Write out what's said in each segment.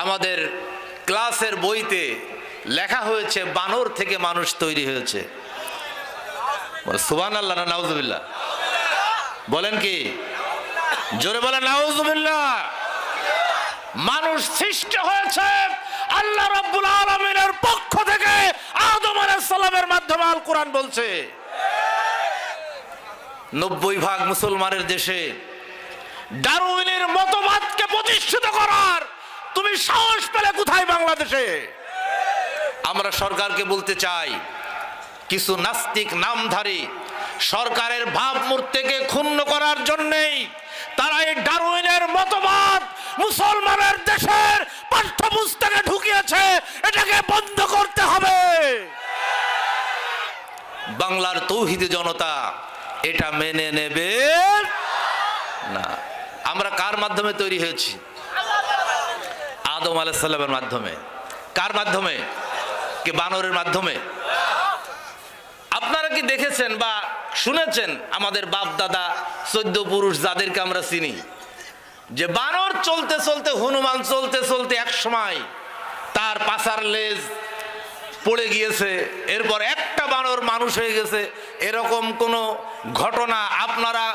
আমাদের ক্লাসের বইতে লেখা হয়েছে বানর থেকে মানুষ তৈরি হয়েছে। সুবহানাল্লাহ না নাউজুবিল্লাহ? বলেন কি? জোরে বলেন নাউজুবিল্লাহ। মানুষ সৃষ্টি হয়েছে আল্লাহ রাব্বুল আলামিনের পক্ষ থেকে আদম আলাইহিস সালামের মাধ্যমে। আল কোরআন বলছে 90% মুসলমানের দেশে ডারউইনের মতবাদকে প্রতিষ্ঠিত করার তুমি সাহস পেলে কোথায় বাংলাদেশে? আমরা সরকারকে বলতে চাই, কিছু নাস্তিক নামধারী সরকারের ভাবমূর্তিকে ক্ষুণ্ণ করার জন্যই তারা এই ডারউইনের মতবাদ মুসলমানের দেশের পাঠ্যপুস্তকে ঢুকিয়েছে। এটাকে বন্ধ করতে হবে। বাংলার তৌহিদি জনতা এটা মেনে নেবে না। আমরা কার মাধ্যমে তৈরি হয়েছি? আদম আলাইহিস সালামের মাধ্যমে। কার মাধ্যমে? কি বানরের মাধ্যমে? আপনারা কি দেখেছেন বা শুনেছেন আমাদের বাপ দাদা 14 পুরুষ যাদেরকে আমরা চিনি, যে বানর চলতে চলতে, হনুমান চলতে চলতে এক সময় তার পাছার লেজ পড়ে গিয়েছে, এরপর একটা বানর মানুষ হয়ে গেছে, এরকম কোন ঘটনা আপনারা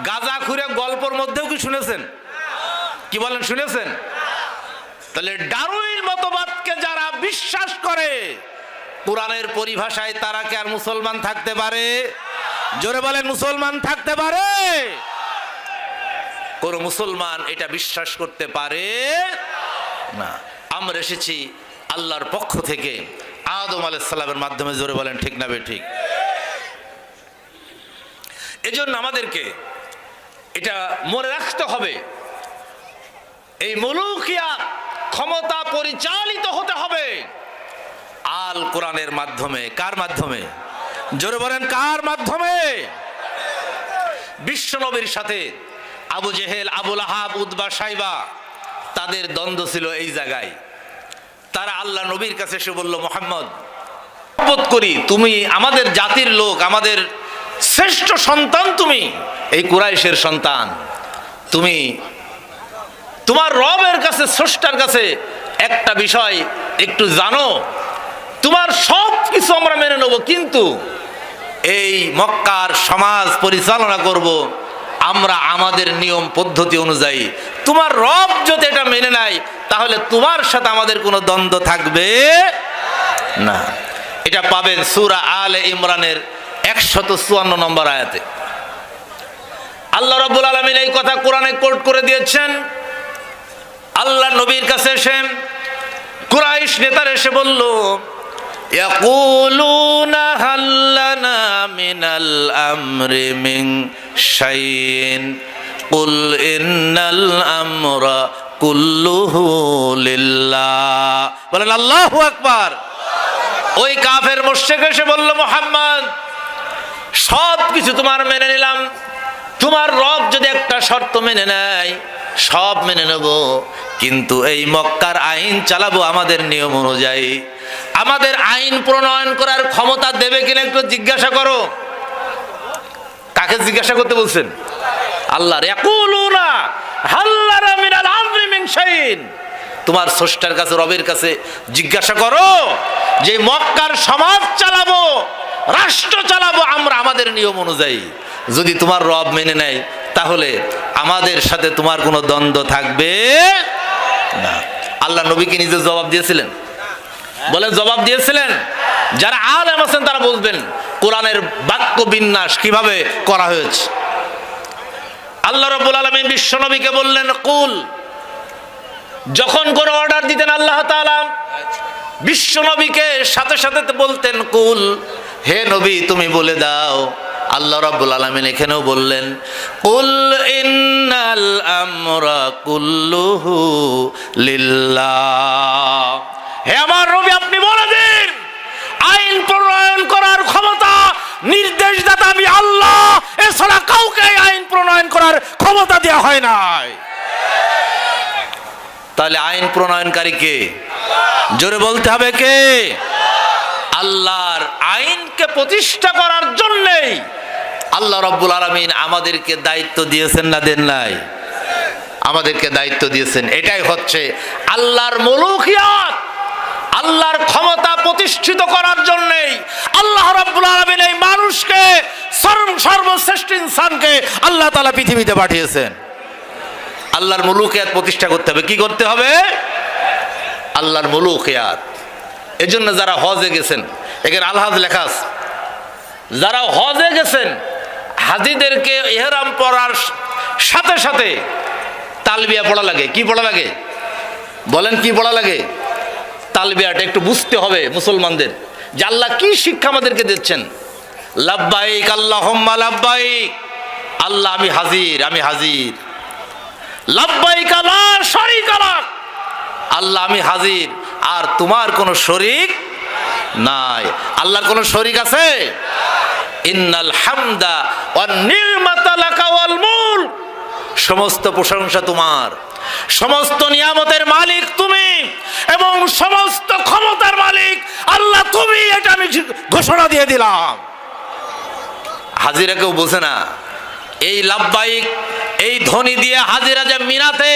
গাঁজাখুরে গল্পের মধ্যেও কি শুনেছেন? কি বলেন, শুনেছেন? তাহলে ডারউইন মতবাদকে যারা বিশ্বাস করে, কোরআনের পরিভাষায় তারা কি আর মুসলমান থাকতে পারে? জোরে বলেন, মুসলমান থাকতে পারে? কোন মুসলমান এটা বিশ্বাস করতে পারে না। আমরা এসেছি আল্লাহর পক্ষ থেকে আদম আলাইহিস সালামের মাধ্যমে। জোরে বলেন ঠিক না বেঠিক? এজন্য আমাদেরকে এটা মনে রাখতে হবে, এই মুলুকিয়া ক্ষমতা পরিচালিত হতে হবে আল কোরআনের মাধ্যমে। কার মাধ্যমে? জোরে বলেন, কার মাধ্যমে? বিশ্বনবীর সাথে আবু জেহেল, আবু লাহাব, উতবা, সাইবা তাদের দ্বন্দ্ব ছিল এই জায়গায়। তারা আল্লাহ নবীর কাছে এসে বলল, মুহাম্মদ, শপথ করি তুমি আমাদের জাতির লোক, আমাদের শ্রেষ্ঠ সন্তান, তুমি এই কুরাইশের সন্তান, তুমি তোমার রবের কাছে, স্রষ্টার কাছে একটা বিষয় একটু জানো, তোমার সব কিছু আমরা মেনে নেব, কিন্তু এই মক্কার সমাজ পরিচালনা করব আমরা আমাদের নিয়ম পদ্ধতি অনুযায়ী। তোমার রব যদি এটা মেনে নেয় তাহলে তোমার সাথে আমাদের কোনো দ্বন্দ্ব থাকবে না। এটা পাবেন সূরা আলে ইমরানের 154 নম্বর আয়াতে। আল্লাহ রাব্বুল আলামিন এই কথা কোরআনে কোট করে দিয়েছেন। আল্লাহ নবীর কাছে এসে কুরাইশ নেতারা এসে বলল, ইয়াকুলুনা হাল্লানা মিনাল আমরি মিন শাইইন কুল ইন্নাল আমরা কুল্লুহু লিল্লাহ। বলেন আল্লাহু আকবার। ওই কাফের মুশরিক এসে বলল, মুহাম্মদ, সব কিছু তোমার মেনে নিলাম, তোমার রব যদি একটা শর্ত মেনে নেয় সব মেনে নেব, কিন্তু এই মক্কার আইন চালাবো আমাদের নিয়ম অনুযায়ী। আমাদের আইন প্রণয়ন করার ক্ষমতা দেবে কিনা একটু জিজ্ঞাসা করো। কাকে জিজ্ঞাসা করতে বলছেন? আল্লাহর। ইয়াকুলুনা হাল্লানা মিনাল আমরি মিন শাইইন, তোমার স্রষ্টার কাছে, রবের কাছে জিজ্ঞাসা করো যে মক্কার সমাজ চালাবো, রাষ্ট্র চালাবো আমরা আমাদের নিয়ম অনুযায়ী। যদি তোমার রব মেনে নেয় তাহলে আমাদের সাথে তোমার কোনো দ্বন্দ্ব থাকবে না। আল্লাহ নবীকে নিজে জবাব দিয়েছিলেন। বলেন, জবাব দিয়েছিলেন। যারা আলেম আছেন তারা বলবেন কোরআনের বাক্য বিন্যাস কিভাবে করা হয়েছে। আল্লাহ রাব্বুল আলামিন বিশ্ব নবীকে বললেন কুল। যখন কোন অর্ডার দিতেন আল্লাহ তাআলা বিশ্ব নবীকে সাথে সাথে বলতেন কুল, হে নবী তুমি বলে দাও। আল্লাহ রাব্বুল আলামিন এখানেও বললেন কুল ইন্নাল আমরা কুল্লুহু লিল্লাহ। হে আমার নবী আপনি বলে দিন, আইন প্রণয়ন করার ক্ষমতা নির্দেশদাতা আমি আল্লাহ, এছাড়া কাউকে আইন প্রণয়ন করার ক্ষমতা দেওয়া হয় নাই। তাহলে আইন প্রণয়নকারী কে? জোরে বলতে হবে কে? আল্লাহর আইনকে প্রতিষ্ঠা করার জন্যই আল্লাহ রাব্বুল আলামিন আমাদেরকে দায়িত্ব দিয়েছেন না দেন নাই? আমাদেরকে দায়িত্ব দিয়েছেন। এটাই হচ্ছে আল্লাহর মুলুকিয়াত, আল্লাহর ক্ষমতা প্রতিষ্ঠিত করার জন্যই আল্লাহ রাব্বুল আলামিন এই মানুষকে, সর্বশ্রেষ্ঠ ইনসানকে আল্লাহ তাআলা পৃথিবীতে পাঠিয়েছেন। আল্লাহর মুলুকিয়াত প্রতিষ্ঠা করতে হবে। কি করতে হবে? আল্লাহর মুলুকিয়াত। এজন্য যারা হজে গেছেন, এখানে আলহাজ লেখা আছে, যারা হজে গেছেন হাজিদেরকে ইহরাম পরার সাথে সাথে তালবিয়া পড়া লাগে। কি পড়া লাগে? বলেন কি পড়া লাগে? তালবিয়াটা একটু বুঝতে হবে মুসলমানদের, যে আল্লাহ কি শিক্ষা আমাদেরকে দিচ্ছেন। লাব্বাইক আল্লাহুম্মা লাব্বাইক, আল্লাহ আমি হাজির, আমি হাজির। লাব্বাইক লা শারীকা লাক, আল্লাহ আমি হাজির, আর তোমার কোনো শরীক নাই। আল্লাহর কোনো শরীক আছে? ইন্নাল হামদা ওয়ান নি'মাতা লাকা ওয়াল মুলক, সমস্ত প্রশংসা তোমার, সমস্ত নিয়ামতের মালিক তুমি, এবং সমস্ত ক্ষমতার মালিক আল্লাহ তুমি। এটা আমি ঘোষণা দিয়ে দিলাম। হাজিরা কেউ বোঝে না। এই লাব্বাইক, এই ধ্বনি দিয়ে হাজিরা যে মিনাতে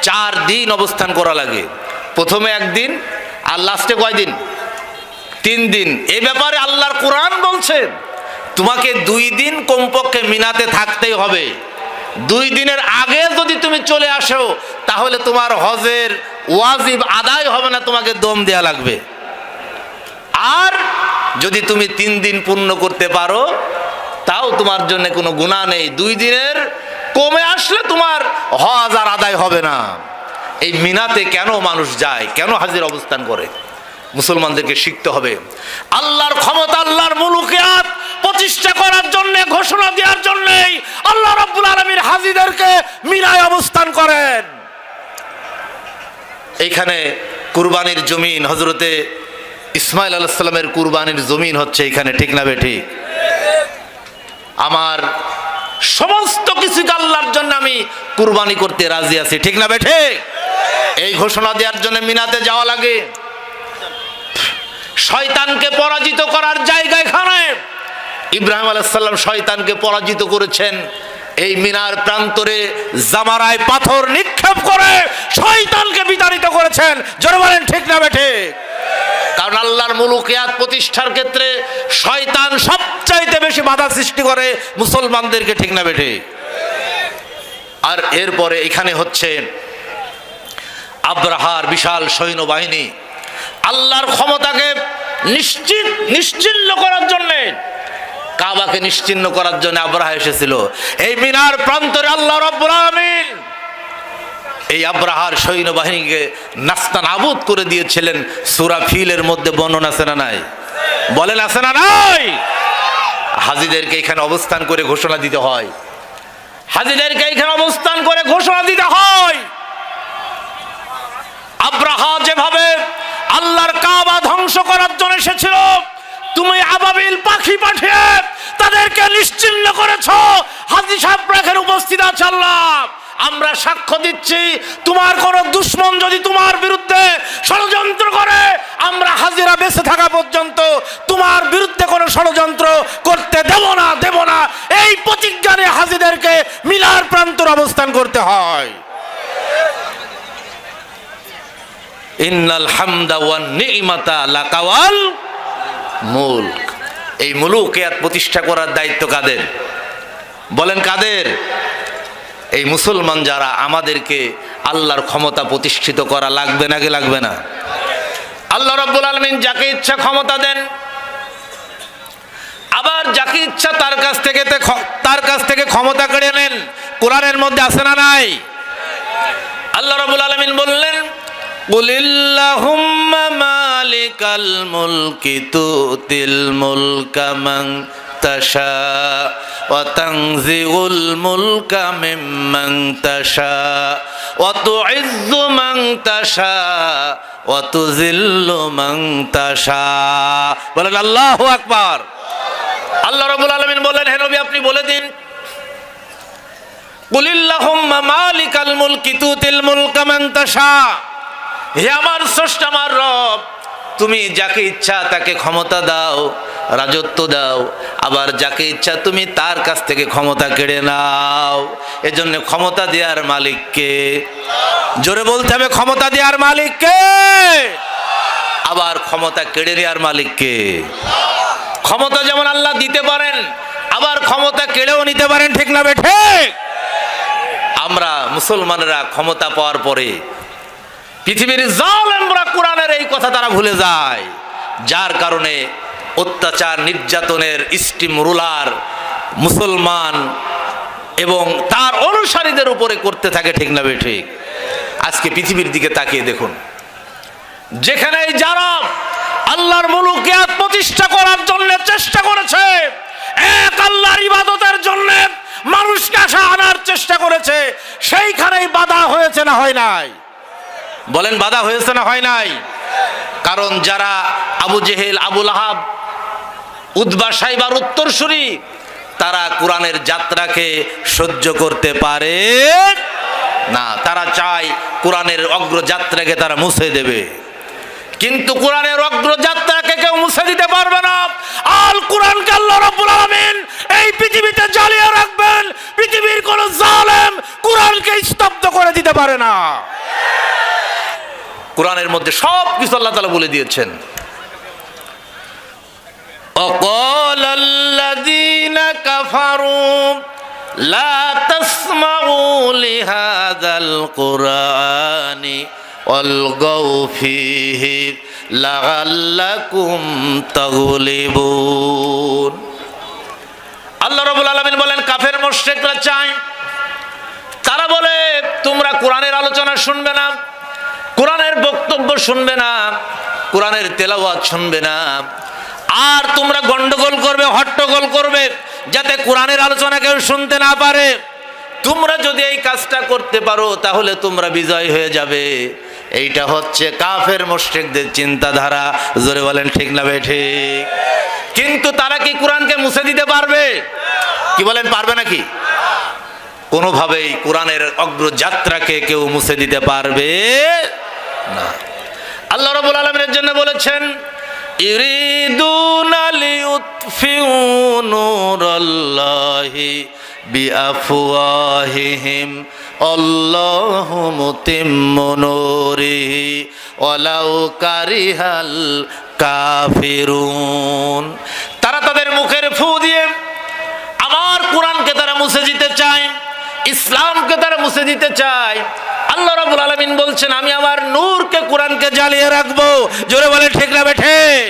4 দিন অবস্থান করা লাগে। প্রথমে 1 দিন, আর লাস্টে কয় দিন? 3 দিন। এই ব্যাপারে আল্লাহর কোরআন বলছে তোমাকে 2 দিন কমপক্ষে মিনাতে থাকতেই হবে। 2 দিনের আগে যদি তুমি চলে আসো তাহলে তোমার হজের ওয়াজিব আদায় হবে না, তোমাকে দম দেয়া লাগবে। আর যদি তুমি 3 দিন পূর্ণ করতে পারো তাও তোমার জন্য কোনো গুনাহ নেই। 2 দিনের কমে আসলে তোমার হজ আর আদায় হবে না। এই মিনাতে কেন মানুষ যায়, কেন হাজির অবস্থান করে, মুসলমানদেরকে শিখতে হবে। আল্লাহর ক্ষমতা, আল্লাহর মুলুকিয়াত প্রতিষ্ঠা করার জন্য, ঘোষণা দেওয়ার জন্যই আল্লাহ রাব্বুল আলামিন হাজিদেরকে মিনায় অবস্থান করেন। এইখানে কুরবানির জমিন, হযরতে ইসমাইল আলাইহিস সালামের কুরবানির জমিন হচ্ছে এখানে, ঠিক না বেঠিক? আমার সমস্ত কিছুকে আল্লাহর জন্য আমি কুরবানি করতে রাজি আছি, ঠিক না বেঠিক? এই ঘোষণা দেওয়ার জন্য মিনাতে যাওয়া লাগে। শয়তানকে পরাজিত করার জায়গায় এখানে ইব্রাহিম আলাইহিস সালাম শয়তানকে পরাজিত করেছেন। এই মিনার প্রান্তরে জামারায় পাথর নিক্ষেপ করে শয়তানকে বিতাড়িত করেছেন। জোরে বলেন ঠিক না বেঠিক? কারণ আল্লাহর মুলুকিয়াত প্রতিষ্ঠার ক্ষেত্রে শয়তান সবচাইতে বেশি বাধা সৃষ্টি করে মুসলমানদেরকে, ঠিক না বেঠিক? আর এরপরে এখানে হচ্ছে আব্রাহার বিশাল সৈন্যবাহিনী আল্লাহর ক্ষমতাকে নিশ্চিহ্ন করার জন্য, কাবাকে নিশ্চিহ্ন করার জন্য আব্রাহা এসেছিল। এই মিনার প্রান্তরে আল্লাহ রাব্বুল আলামিন এই আব্রাহার সৈন্যবাহিনীকে নাস্তানাবুদ করে দিয়েছিলেন। সূরা ফিলের মধ্যে বর্ণনা আছে না নাই? বলেন আছে না নাই? হাজিদেরকে এখানে অবস্থান করে ঘোষণা দিতে হয়, হাজিদেরকে এখানে অবস্থান করে ঘোষণা দিতে হয়। আব্রাহা যেভাবে আল্লাহর কাবা ধ্বংস করার জন্য এসেছিল, তুমি আবাবিল পাখি পাঠিয়ে তাদেরকে নিশ্চিহ্ন করেছো। হাজী সাহেব এখানে উপস্থিত আছে। আল্লাহ, আমরা সাক্ষ্য দিচ্ছি, তোমার কোন দুশমন যদি তোমার বিরুদ্ধে ষড়যন্ত্র করে, আমরা হাজিরা বেঁচে থাকা পর্যন্ত তোমার বিরুদ্ধে কোনো ষড়যন্ত্র করতে দেব না, দেব না। এই প্রতিজ্ঞা নিয়ে হাজিদেরকে মিনার প্রান্তরে অবস্থান করতে হয়। ইন্নাল হামদা ওয়ান নি'মাতা লাকা ওয়াল মুলক, এই মুলুকিয়াত প্রতিষ্ঠা করার দায়িত্ব কাদের? বলেন কাদের? এই মুসলমান যারা, আমাদেরকে আল্লাহর ক্ষমতা প্রতিষ্ঠিত করা লাগবে নাকি লাগবে না? আল্লাহ রাব্বুল আলামিন যাকে ইচ্ছা ক্ষমতা দেন, আবার যাকে ইচ্ছা তার কাছ থেকে ক্ষমতা কেড়ে নেন। কোরআনের মধ্যে আছে না নাই? আল্লাহ রাব্বুল আলামিন বললেন, কুলিল্লাহুম্মা মালিকাল মুলকি তুতিল মুলকা মান তাশা ওয়া তানজিউল মুলকা মিম্মান তাশা ওয়া তুইজ্জু মান তাশা ওয়া তুযিল্লু মান তাশা। বলেন আল্লাহু আকবার। আল্লাহ রাব্বুল আলামিন বলেন, হে নবী আপনি বলে দিন, কুলিল্লাহুম্মা মালিকাল মুলকি তুতিল মুলকা মান তাশা, হে আমার স্রষ্টা, আমার রব, তুমি যাকে ইচ্ছা তাকে ক্ষমতা দাও, রাজত্ব দাও, আবার যাকে ইচ্ছা তুমি তার কাছ থেকে ক্ষমতা কেড়ে নাও। এজন্য ক্ষমতা দেওয়ার মালিককে, জোরে বলতে হবে, ক্ষমতা দেওয়ার মালিককে, আবার ক্ষমতা কেড়ে নেওয়ার মালিককে। ক্ষমতা যেমন আল্লাহ দিতে পারেন, আবার ক্ষমতা কেড়েও নিতে পারেন, ঠিক না ঠিক? আমরা মুসলমানেরা ক্ষমতা পাওয়ার পরে পৃথিবীর জালেমরা কোরআনের এই কথা তারা ভুলে যায়, যার কারণে অত্যাচার নির্যাতনের স্টিম রুলার মুসলমান এবং তার অনুসারীদের উপরে করতে থাকে, ঠিক না ঠিক? আজকে পৃথিবীর দিকে তাকিয়ে দেখুন, যেখানে যারা আল্লাহর মুলুকিয়াত প্রতিষ্ঠা করার জন্য চেষ্টা করেছে, এক আল্লাহর ইবাদতের জন্য মানুষকে আনার চেষ্টা করেছে, সেইখানেই বাধা হয়েছে না হয় নাই? বলেন, বাধা হয়েছে না হয় নাই? কারণ যারা আবু জেহেল, আবু লাহাব, উতবা, সাইবার উত্তরসূরি, তারা কোরআনের যাত্রাকে সহ্য করতে পারে না। তারা চায় কোরআনের অগ্রযাত্রাকে তারা মুছে দেবে, কিন্তু কোরআনের অগ্রযাত্রাকে কেউ মুছে দিতে পারবে না। আল কোরআনকে আল্লাহ রাব্বুল আলামিন এই পৃথিবীতে জ্বালিয়ে রাখবেন, পৃথিবীর কোন জালেম কোরআনকে স্তব্ধ করে দিতে পারে না। কোরআনের মধ্যে সব কিছু আল্লাহ তাআলা বলে দিয়েছেন। وقال الذين كفروا لا تسمعوا لهذا القرآن والغوا فيه لعلكم تغلبون। আল্লাহ রাব্বুল আলামিন বলেন, কাফের মুশরিকরা চায়, তারা বলে তোমরা কোরআনের আলোচনা শুনবে না, কোরআনের বক্তব্য শুনবে না, কোরআনের তেলাওয়াত শুনবে না, আর তোমরা গন্ডগোল করবে, হট্টগোল করবে, যাতে কোরআনের আলোচনা কেউ শুনতে না পারে। তোমরা যদি এই কাজটা করতে পারো তাহলে তোমরা বিজয় হয়ে যাবে। এইটা হচ্ছে কাফের মুশরিকদের চিন্তাধারা। জোরে বলেন, ঠিক না ঠিক? কিন্তু তারা কি কোরআনকে মুছে দিতে পারবে? কি বলেন, পারবে নাকি? কোনোভাবেই কোরআনের অগ্রযাত্রাকে কেউ মুছে দিতে পারবে না। আল্লাহ রাব্বুল আলামিনের জন্য বলেছেন, ইরিদুনা লিউতফিউ নূরাল্লাহি বিআফওয়াহিহিম আল্লাহু মুতিম্মু নূরিহি ওয়ালাউ কারিহাল কাফিরুন। তারা তাদের মুখের ফু দিয়ে আমার কোরআনকে তারা মুছে দিতে চায়, ইসলামকে তারা মুছে দিতে চায়। আল্লাহ রাব্বুল আলামিন বলছেন, আমি আমার নূরকে, কোরআনকে জ্বালিয়ে রাখবো। জোরে বলে, ঠিক না ঠিক?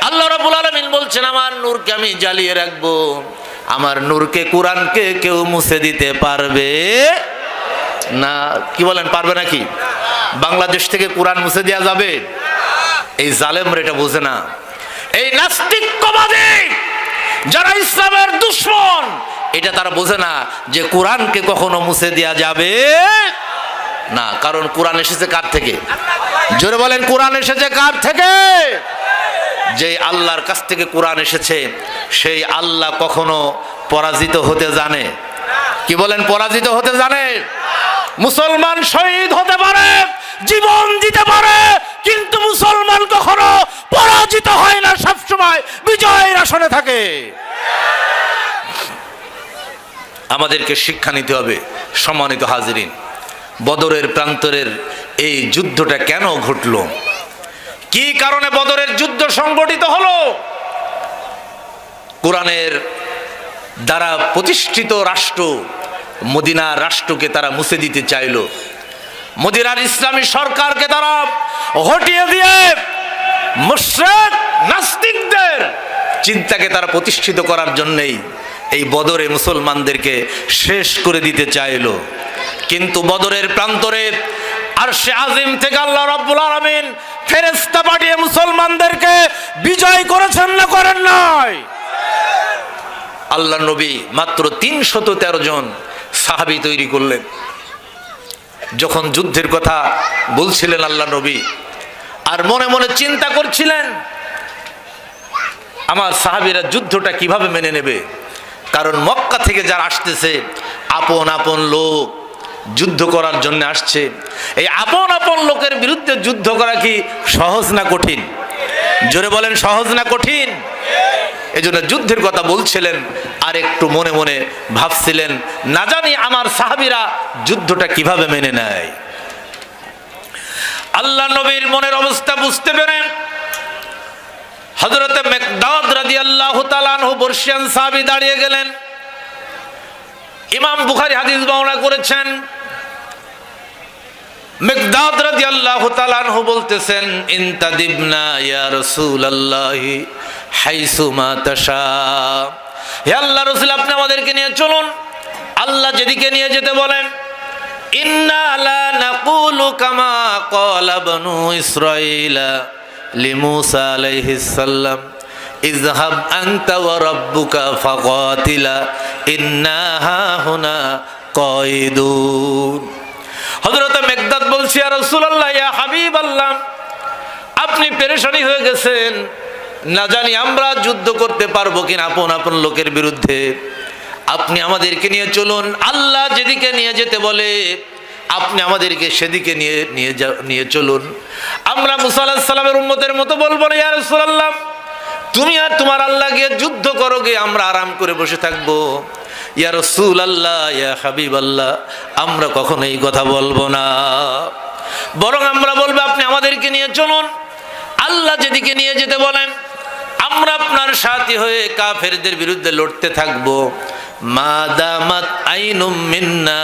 আল্লাহ রাব্বুল আলামিন বলছেন, আমার নূরকে আমি জ্বালিয়ে রাখবো। আমার নূরকে, কোরআনকে কেউ মুছে দিতে পারবে না। কি বলেন, পারবে নাকি? বাংলাদেশ থেকে কোরআন মুছে দেওয়া যাবে? এই জালেমরা এটা বোঝে না। এই নাস্তিকবাদী যারা ইসলামের দুশমন, এটা তারা বোঝে না যে কোরআনকে কখনো মুছে দেওয়া যাবে না। কারণ কোরআন এসেছে কার থেকে? জোরে বলেন, কোরআন এসেছে কার থেকে? যে আল্লাহর কাছ থেকে কোরআন এসেছে, সেই আল্লাহ কখনো পরাজিত হতে জানে? কি বলেন, পরাজিত হতে জানে? মুসলমান শহীদ হতে পারে, জীবন দিতে পারে, কিন্তু মুসলমান কখনো পরাজিত হয় না, সবসময় বিজয়ের আসনে থাকে। আমাদেরকে শিক্ষা নিতে হবে। সম্মানিত হাজিরিন, বদরের প্রান্তরের এই যুদ্ধটা কেন ঘটল? কি কারণে বদরের যুদ্ধ সংগঠিত হলো? কোরআনের দ্বারা প্রতিষ্ঠিত রাষ্ট্র মদিনার রাষ্ট্রকে তারা মুছে দিতে চাইল। মদিনার ইসলামী সরকারকে তারা হটিয়ে দিয়ে মুশরিক নাস্তিকদের চিন্তাকে তারা প্রতিষ্ঠিত করার জন্যই এই বদরে মুসলমানদেরকে শেষ করে দিতে চাইল। কিন্তু বদরের প্রান্তরে আরশে আজিম থেকে আল্লাহ রাব্বুল আলামিন ফেরেশতা পাঠিয়ে মুসলমানদেরকে বিজয় করেছেন না করেন নাই? আল্লাহ নবী মাত্র 313 জন সাহাবী তৈরি করলেন। যখন যুদ্ধের কথা বলছিলেন আল্লাহ নবী, আর মনে মনে চিন্তা করছিলেন আমার সাহাবীরা যুদ্ধটা কিভাবে মেনে নেবে। কারণ মক্কা থেকে যারা আসতেছে আপন আপন লোক, যুদ্ধ করার জন্য আসছে। এই আপন আপন লোকের বিরুদ্ধে যুদ্ধ করা কি সহজ না কঠিন? জোরে বলেন, সহজ না কঠিন? এই জন্য যুদ্ধের কথা বলছিলেন আর একটু মনে মনে ভাবছিলেন, না জানি আমার সাহাবীরা যুদ্ধটা কিভাবে মেনে নেয়। আল্লাহ নবীর মনের অবস্থা বুঝতে পেরেন হযরতে মিকদাদ রাদিয়াল্লাহু তাআলা আনহু বর্ষিয়ান সাহাবী দাঁড়িয়ে গেলেন। ইমাম বুখারী হাদিস বর্ণনা করেছেন, মিকদাদ রাদিয়াল্লাহু তাআলা আনহু বলতেছেন, ইনতাদিবনা ইয়া রাসূলুল্লাহি হাইসু মা তাশা, হে আল্লাহর রাসূল আপনি আমাদেরকে নিয়ে চলুন আল্লাহ যেদিকে নিয়ে যেতে বলেন। ইন্না লা নাকুলু কামা ক্বালা বনু ইসরাঈলা লিমূসা আলাইহিস সালাম, ইযহাব আনতা ওয়া রাব্বুকা ফাকাতিলা ইন্না হাহুনা কায়িদুন। হযরত মিকদাদ বলছি, ইয়া রাসূলুল্লাহ, ইয়া হাবিবাল্লাহ, আপনি পেরেশানি হয়ে গেছেন, না জানি আমরা যুদ্ধ করতে পারবো কিনা আপন আপন লোকের বিরুদ্ধে। আপনি আমাদেরকে নিয়ে চলুন, আল্লাহ যেদিকে নিয়ে যেতে বলে আপনি আমাদেরকে সেদিকে নিয়ে চলুন। আমরা মুসা আলাইহিস সালামের উম্মতের মতো বলবো না, ইয়া রাসূলুল্লাহ তুমি আর তোমার আল্লাহ গিয়ে যুদ্ধ করো গে, আমরা আরাম করে বসে থাকবো। ইয়া রাসূলুল্লাহ, ইয়া হাবিবাল্লাহ, আমরা কখনো এই কথা বলবো না, বরং আমরা বলবো আপনি আমাদেরকে নিয়ে চলুন, আল্লাহ যেদিকে নিয়ে যেতে বলেন আমরা আপনার সাথী হয়ে কাফেরদের বিরুদ্ধে লড়তে থাকবো। মাদামাত আইনুম মিন্না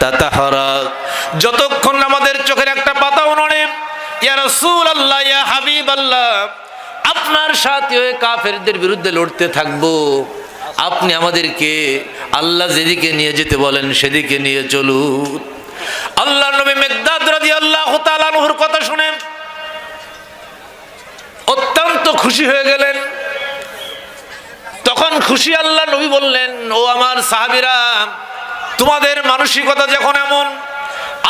তাতাহারাক, যতক্ষণ আমাদের চোখের একটা পাতাও নড়ে, ইয়া রাসূলুল্লাহ, ইয়া হাবিবাল্লাহ, আপনার সাথী হয়ে কাফেরদের বিরুদ্ধে লড়তে থাকবো। আপনি আমাদেরকে আল্লাহ যেদিকে নিয়ে যেতে বলেন সেদিকে নিয়ে চলুন। আল্লাহর নবী মিকদাদ রাদিয়াল্লাহু তাআলা আনহুর কথা শুনে অত্যন্ত খুশি হয়ে গেলেন। তখন খুশি আল্লাহ নবী বললেন, ও আমার সাহাবীরা, তোমাদের মানসিকতা যখন এমন,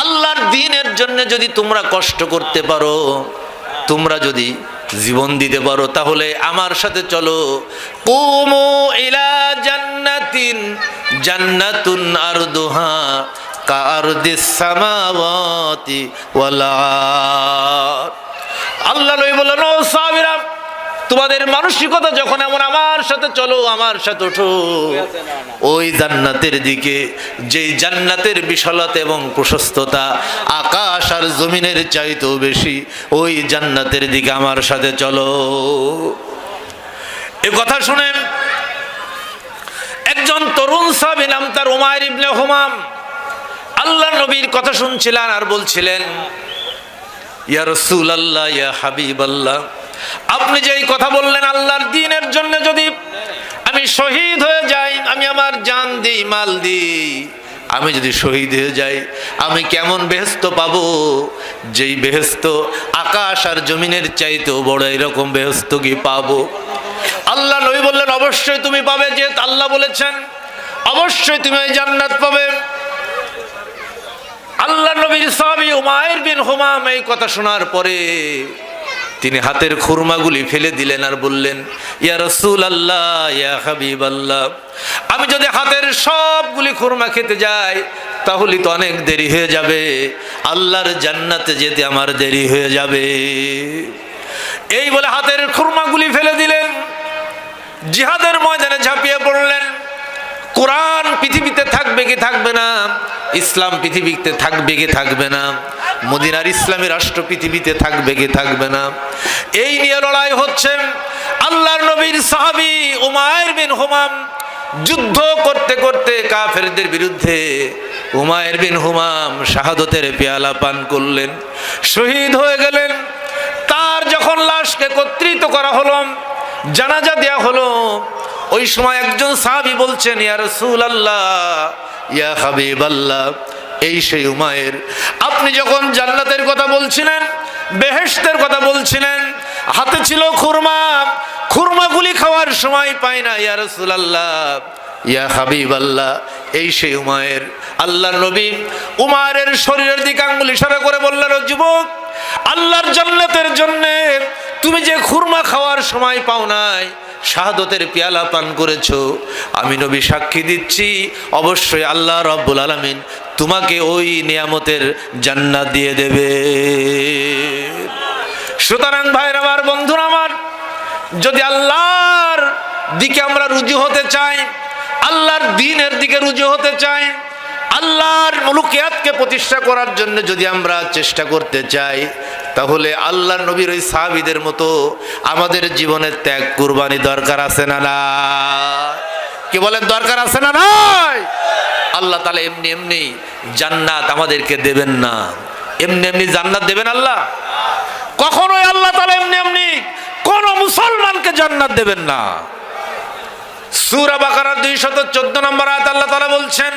আল্লাহর দ্বীনের জন্য যদি তোমরা কষ্ট করতে পারো, তোমরা যদি জীবন দিতে পারো, তাহলে আমার সাথে চলো। কুমু ইলা জান্নাতিন জান্নাতুন আরদুহা কাআরদিস সামাওয়াতি ওয়াল আরদ। আল্লাহ নবী বললেন, ও সাহাবীরা, তোমাদের মানসিকতা যখন এমন, আমার সাথে চলো, আমার সাথে ওঠো ওই জান্নাতের দিকে, যেই জান্নাতের বিশালতা এবং প্রশস্ততা আকাশ আর জমিনের চাইতেও বেশি, ওই জান্নাতের দিকে আমার সাথে চলো। এ কথা শুনেন একজন তরুণ সাহাবী, নাম তার উমাইর ইবনে হুমাম, আল্লাহ নবীর কথা শুনছিলেন আর বলছিলেন, ইয়া রাসূলুল্লাহ, ইয়া হাবিবাল্লাহ, আপনি যে এই কথা বললেন, আল্লাহর দ্বীনের জন্য যদি আমি শহীদ হয়ে যাই, আমি আমার জান দিই, মাল দিই, আমি যদি শহীদ হয়ে যাই, আমি কেমন বেহেশত পাবো, যেই বেহেশত আকাশ আর জমিনের চাইতেও বড়, এরকম বেহেশত কি পাবো? আল্লাহ নবী বললেন, অবশ্যই তুমি পাবে, যে আল্লাহ বলেছেন অবশ্যই তুমি এই জান্নাত পাবে। আল্লাহ নবীর সাহাবী উমাইর বিন হুমাম এই কথা শোনার পরে তিনি হাতের খুরমাগুলি ফেলে দিলেন আর বললেন, ইয়া রাসূলুল্লাহ, ইয়া হাবিবাল্লাহ, আমি যদি হাতের সবগুলি খুরমা খেতে যাই তাহলে তো অনেক দেরি হয়ে যাবে, আল্লাহর জান্নাতে যেতে আমার দেরি হয়ে যাবে। এই বলে হাতের খুরমাগুলি ফেলে দিলেন, জিহাদের ময়দানে ঝাঁপিয়ে পড়লেন। কোরআন পৃথিবীতে থাকবে কি থাকবে না, ইসলাম পৃথিবীতে থাকবে কি থাকবে না, মদিনার ইসলামী রাষ্ট্র পৃথিবীতে থাকবে কি থাকবে না, এই নিয়ে লড়াই হচ্ছে। আল্লাহর নবীর সাহাবী উমাইর বিন হুমাম যুদ্ধ করতে করতে কাফেরদের বিরুদ্ধে উমাইর বিন হুমাম শাহাদতের পেয়ালা পান করলেন, শহীদ হয়ে গেলেন। তার যখন লাশকে একত্রিত করা হলো, জানাজা দেয়া হলো, ওই সময় একজন সাহাবী বলছেন, ইয়া রাসূলুল্লাহ, ইয়া হাবিবাল্লাহ, এই সেই উমাইর, আপনি যখন জান্নাতের কথা বলছিলেন, বেহেশতের কথা বলছিলেন, হাতে ছিল খুরমা, খুরমাগুলি খাওয়ার সময় পায় না, ইয়া রাসূলুল্লাহ, ইয়া হাবিবাল্লাহ, এই সেই উমাইর। আল্লাহর নবী উমাইরের শরীরের দিকে আঙ্গুল ইশারা করে বললেন, ও যুবক, আল্লাহর জান্নাতের জন্য তুমি যে খুরমা খাওয়ার সময় পাও নাই, শাহাদতের পেয়ালা পান করেছো, আমি নবী সাক্ষী দিচ্ছি অবশ্যই আল্লাহ রাব্বুল আলামিন তোমাকে ওই নিয়ামতের জান্নাত দিয়ে দেবে। সুতরাং ভাইরা আমার, বন্ধুরা আমার, যদি আল্লাহর দিকে আমরা রুজু হতে চাই, আল্লাহর দ্বীনের দিকে রুজু হতে চাই, আল্লাহর মুলুকিয়াতকে প্রতিষ্ঠা করার জন্য যদি আমরা চেষ্টা করতে চাই, তাহলে আল্লাহর নবীর ওই সাহাবীদের মতো আমাদের জীবনের ত্যাগ কুরবানি দরকার আছে না না? কি বলেন, দরকার আছে না নাই? আল্লাহ তাআলা এমনি এমনি জান্নাত আমাদেরকে দেবেন না। এমনি এমনি জান্নাত দেবেন আল্লাহ? কখনোই আল্লাহ তাআলা এমনি এমনি কোন মুসলমানকে জান্নাত দেবেন না। সূরা বাকারার 214 নম্বর আয়াত আল্লাহ তাআলা বলছেন,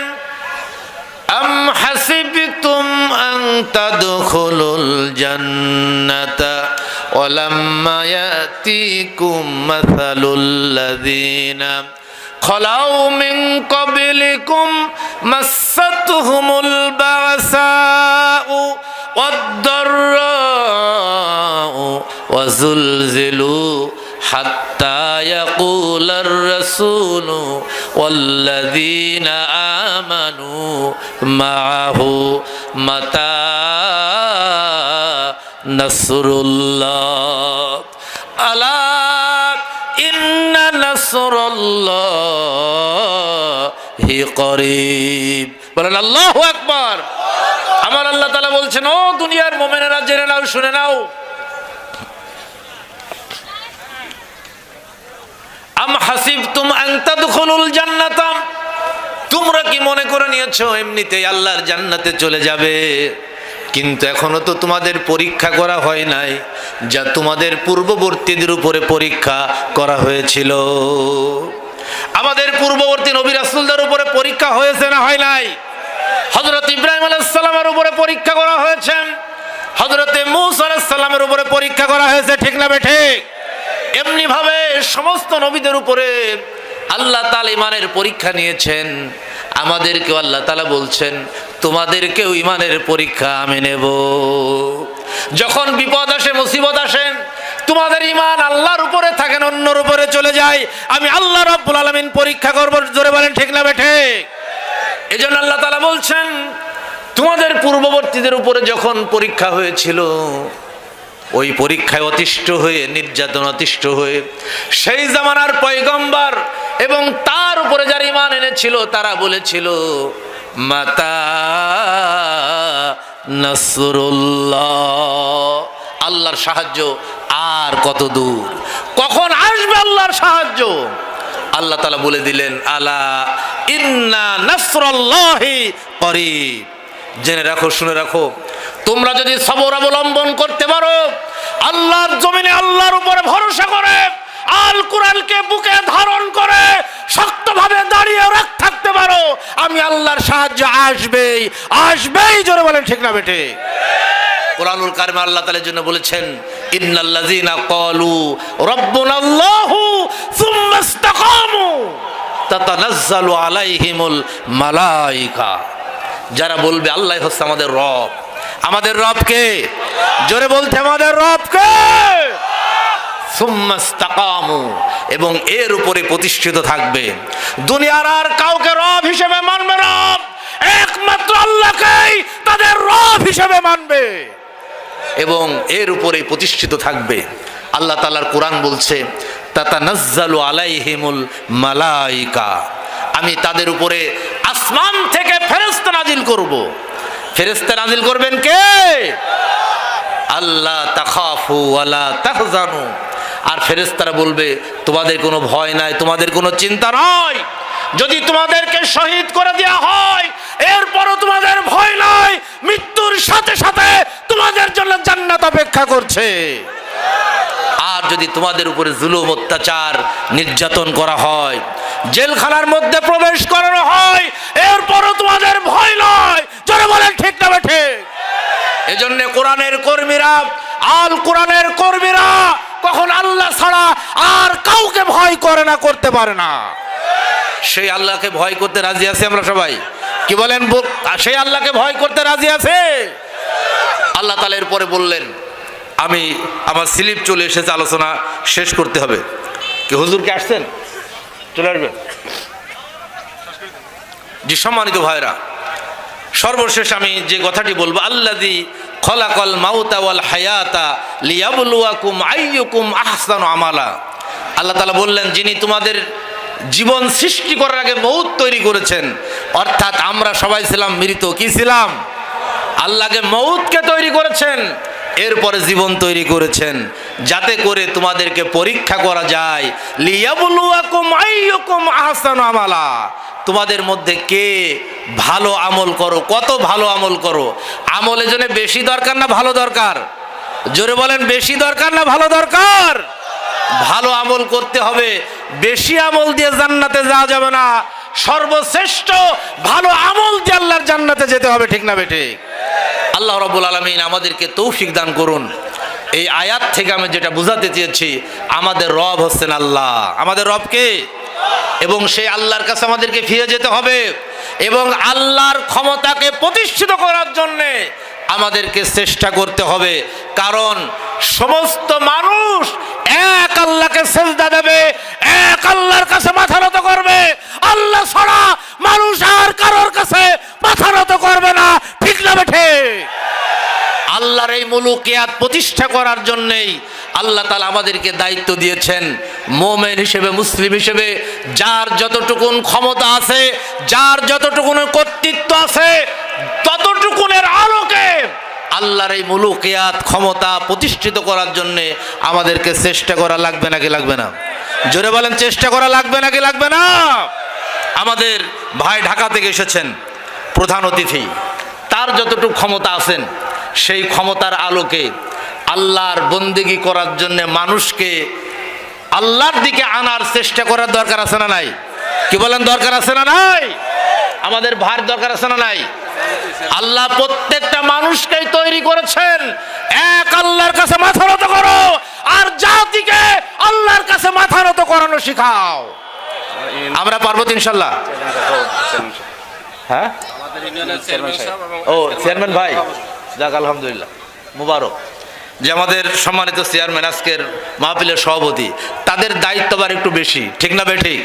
আম হাসিবতুম আন তাদখুলুল জান্নাতা ওয়ালাম্মা ইয়াতিকুম মাসালুল লাযিনা খালাউ মিন ক্বাবলিকুম মাসাতহুমুল বাসাউ ওয়াদ-দাররাউ ওয়াজুলজিলু হাত্তা ইয়াকুলার রাসূলু ওয়াল্লাযীনা আমানু মাআহু মাতা নাসরুল্লাহ আলা ইন্না নাসরুল্লাহি করিব। বলেন আল্লাহু আকবার। আমার আল্লাহ তাআলা বলছেন, ও দুনিয়ার মুমিনেরা, জেনে নাও, শুনে নাও, আম হাসিবতুম আন তাদখুলুল জান্নাতা, তোমরা কি মনে করে নিয়েছো এমনিতেই আল্লাহর জান্নাতে চলে যাবে? কিন্তু এখনো তো তোমাদের পরীক্ষা করা হয় নাই, যা তোমাদের পূর্ববর্তীদের উপরে পরীক্ষা করা হয়েছিল। আমাদের পূর্ববর্তী নবী রাসূলদের উপরে পরীক্ষা হয়েছে না হয় নাই? হযরত ইব্রাহিম আলাইহিস সালামের উপরে পরীক্ষা করা হয়েছে, হযরত মূসা আলাইহিস সালামের উপরে পরীক্ষা করা হয়েছে, ঠিক না বেঠিক? এমনি ভাবে সমস্ত নবীদের উপরে আল্লাহ তাআলা ঈমানের পরীক্ষা নিয়েছেন। আমাদেরকেও আল্লাহ তাআলা বলছেন, তোমাদেরকেও ঈমানের পরীক্ষা আমি নেব। যখন বিপদ আসে, মুসিবত আসে, তোমাদের ঈমান আল্লাহর উপরে থাকে না অন্যর উপরে চলে যায়, আমি আল্লাহ রাব্বুল আলামিন পরীক্ষা করব। জোরে বলেন ঠিক না বেঠিক? এজন্য আল্লাহ তাআলা বলছেন, তোমাদের পূর্ববর্তীদের উপরে যখন পরীক্ষা হয়েছিল, ওই পরীক্ষায় অতিষ্ঠ হয়ে, নির্যাতন অতিষ্ঠ হয়ে সেই জামানার পয়গম্বর এবং তার উপরে যারা ঈমান এনেছিল তারা বলেছিল, মাতা নাসরুল্লাহ, আল্লাহর সাহায্য আর কত দূর, কখন আসবে আল্লাহর সাহায্য? আল্লাহ তাআলা বলে দিলেন, আলা ইন্না নাসরাল্লাহি করিব। জেনে রাখো, শুনে রাখো, তোমরা যদি সবর অবলম্বন করতে পারো, আল্লাহর জমিনে আল্লাহর উপরে ভরসা করে, আল কোরআনকে বুকে ধারণ করে শক্তভাবে দাঁড়িয়ে থাকতে পারো, আমি আল্লাহর সাহায্য আসবেই, আসবেই। জোরে বলেন ঠিক না বেঠিক? কোরআনুল কারিমে আল্লাহ তাআলার জন্য বলেছেন, ইন্নাল্লাযীনা ক্বালু রাব্বুনাল্লাহু সুম্মা ইসতাকামু তাতানাজ্জালু আলাইহিমুল মালায়েকা। যারা বলবে আল্লাহ হচ্ছে আমাদের রব। আমাদের রব কে? জোরে বলতে, আমাদের রব কে? সুম্মা ইসতাকামু, এবং এর উপরে প্রতিষ্ঠিত থাকবে। দুনিয়ার আর কাউকে রব হিসেবে মানবে না, একমাত্র আল্লাহকেই তাদের রব হিসেবে মানবে এবং এর উপরে প্রতিষ্ঠিত থাকবে। আল্লাহ তাআলার কোরআন বলছে, তাতানাজ্জালু আলাইহিমুল মালায়েকা, আমি তাদের উপরে আসমান থেকে ফেরেশতা নাজিল করব। ফেরেশতা নাজিল করবেন কে? আল্লাহ তাখাফু ওয়ালা তাহজানু। আর ফেরেশতারা বলবে, তোমাদের কোনো ভয় নাই, তোমাদের কোনো চিন্তা নাই। যদি তোমাদেরকে শহীদ করে দেওয়া হয়, এরপরও তোমাদের ভয় নাই, মৃত্যুর সাথে সাথে তোমাদের জন্য জান্নাত অপেক্ষা করছে। আর যদি তোমাদের উপরে জুলুম, অত্যাচার, নির্যাতন করা হয়, জেলখানার মধ্যে প্রবেশ করানো হয়, এরপরও তোমাদের ভয় নয়। জোরে বলেন ঠিক না বেঠিক? এজন্য কোরআনের কর্মীরা, আল কোরআনের কর্মীরা কখন আল্লাহ ছাড়া আর কাউকে ভয় করে না, করতে পারে না। সেই আল্লাহকে ভয় করতে রাজি আছে আমরা সবাই? কি বলেন? সেই আল্লাহকে ভয় করতে রাজি আছে। আল্লাহ তাআলা এরপরে বললেন, আমি আমার স্লিপ চলে এসেছে, আলোচনা শেষ করতে হবে, কি হুজুর কে আসছেন? চলে আসবেন। জি সম্মানিত ভাইরা, সর্বশেষ আমি যে কথাটি বলবো, আল্লাযী খলাকাল মাউতা ওয়াল হায়াতা লিয়াবলুয়াকুম আইয়ুকুম আহসানু আমালা। আল্লাহ তাআলা বললেন, যিনি তোমাদের জীবন সৃষ্টি করার আগে মউত তৈরি করেছেন, অর্থাৎ আমরা সবাই ছিলাম মৃত। কি ছিলাম? আল্লাহকে মউতকে তৈরি করেছেন, এরপরে জীবন তৈরি করেছেন, যাতে করে তোমাদেরকে পরীক্ষা করা যায়। লিয়াবলুয়াকুম আইয়ুকুম আহসানু আমালা, তোমাদের মধ্যে কে ভালো আমল করো, কত ভালো আমল করো। আমলের জন্য বেশি দরকার না ভালো দরকার? জোরে বলেন, বেশি দরকার না ভালো দরকার? ভালো আমল করতে হবে। বেশি আমল দিয়ে জান্নাতে যাওয়া যাবে না, সর্বশ্রেষ্ঠ ভালো আমল দিয়ে আল্লাহর জান্নাতে যেতে হবে। ঠিক না বেঠিক? আল্লাহ রাব্বুল আলামিন আমাদেরকে তৌফিক দান করুন। এই আয়াত থেকে আমি যেটা বুঝাতে চেয়েছি, আমাদের রব হচ্ছেন আল্লাহ। আমাদের রব কে? এবং সেই আল্লাহর কাছে আমাদেরকে ফিরে যেতে হবে, এবং আল্লাহর ক্ষমতাকে প্রতিষ্ঠিত করার জন্যে আমাদেরকে চেষ্টা করতে হবে। কারণ সমস্ত মানুষ এক আল্লাহকে সিজদা দেবে, এক আল্লাহর কাছে মাথা নত করবে। আল্লাহ ছাড়া মানুষ আর কারোর কাছে মাথা নত করবে না। ঠিক না বেঠে? আল্লাহর এই মুলুকিয়াত প্রতিষ্ঠা করার জন্যেই আল্লাহ তাআলা আমাদেরকে দায়িত্ব দিয়েছেন। মুমিন হিসেবে, মুসলিম হিসেবে যার যতটুকুন ক্ষমতা আছে, যার যতটুকুন কর্তৃত্ব আছে, ততটুকুনের আলোকে আল্লাহর এই মুলুকিয়াত ক্ষমতা প্রতিষ্ঠিত করার জন্যে আমাদেরকে চেষ্টা করা লাগবে নাকি লাগবে না? জোরে বলেন, চেষ্টা করা লাগবে নাকি লাগবে না? আমাদের ভাই ঢাকা থেকে এসেছেন, প্রধান অতিথি। তার যতটুকু ক্ষমতা আছেন, সেই ক্ষমতার আলোকে আল্লাহর বন্দেগী করার জন্য মানুষকে আল্লাহর দিকে আনার চেষ্টা করার দরকার আছে না নাই? কি বলেন, দরকার আছে না নাই? আমাদের ভার দরকার আছে না নাই? আল্লাহ প্রত্যেকটা মানুষকেই তৈরি করেছেন, এক আল্লাহর কাছে মাথা নত করো, আর জাতিকে আল্লাহর কাছে মাথা নত করানো শিখাও। আমরা পারবো ইনশাল্লাহ? হ্যাঁ, ও চেয়ারম্যান ভাই, যাক আলহামদুলিল্লাহ, মুবারক। যে আমাদের সম্মানিত চেয়ারম্যান, আজকের মাহফিলের সভাপতি, তাদের দায়িত্ব আবার একটু বেশি। ঠিক না বেঠিক?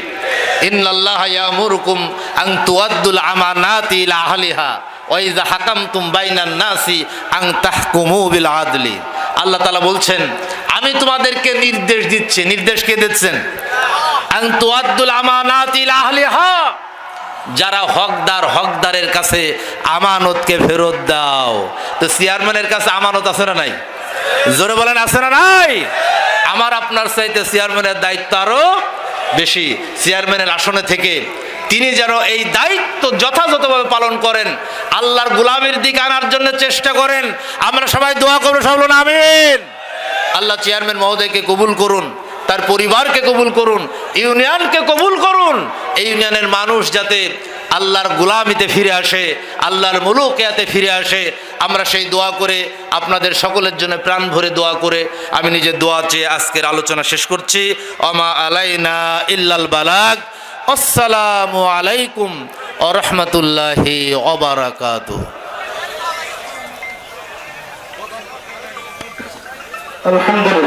ইন্নাল্লাহা ইয়ামুরুকুম আন তুআদ্দুল আমানাতি ইলা আহলিহা ওয়া ইযা হাকামতুম বাইনান নাসি আন তাহকুমু বিল আদলি। আল্লাহ তাআলা বলছেন, আমি তোমাদেরকে নির্দেশ দিচ্ছি। নির্দেশ কে দিচ্ছেন? আন তুআদ্দুল আমানাতি ইলা আহলিহা, যারা হকদার, হকদারের কাছে আমানতকে ফেরত দাও। তো চেয়ারম্যানের কাছে আমানত আছে না নাই? জোরে বলেন, আছে না নাই? আমার আপনার চাইতে চেয়ারম্যানের দায়িত্ব আরো বেশি। চেয়ারম্যানের আসনে থেকে তিনি যেন এই দায়িত্ব যথাযথভাবে পালন করেন, আল্লাহর গোলামের দিকে আনার জন্য চেষ্টা করেন। আমরা সবাই দোয়া করবো, সব বলুন আমিন। আল্লাহ চেয়ারম্যান মহোদয়কে কবুল করুন, তার পরিবারকে কবুল করুন, ইউনিয়নকে কবুল করুন। এই ইউনিয়নের মানুষ যাতে আল্লাহর গোলামিতে ফিরে আসে, আল্লাহর মুলুকিয়াতে ফিরে আসে, আমরা সেই দোয়া করে, আপনাদের সকলের জন্য প্রাণ ভরে দোয়া করে আমি নিজের দোয়া চেয়ে আজকের আলোচনা শেষ করছি। ওমা আলাইনা ইল্লাল বালাগ। আসসালামু আলাইকুম ওয়া রাহমাতুল্লাহি ওয়া বারাকাতুহু। আলহামদুলিল্লাহ।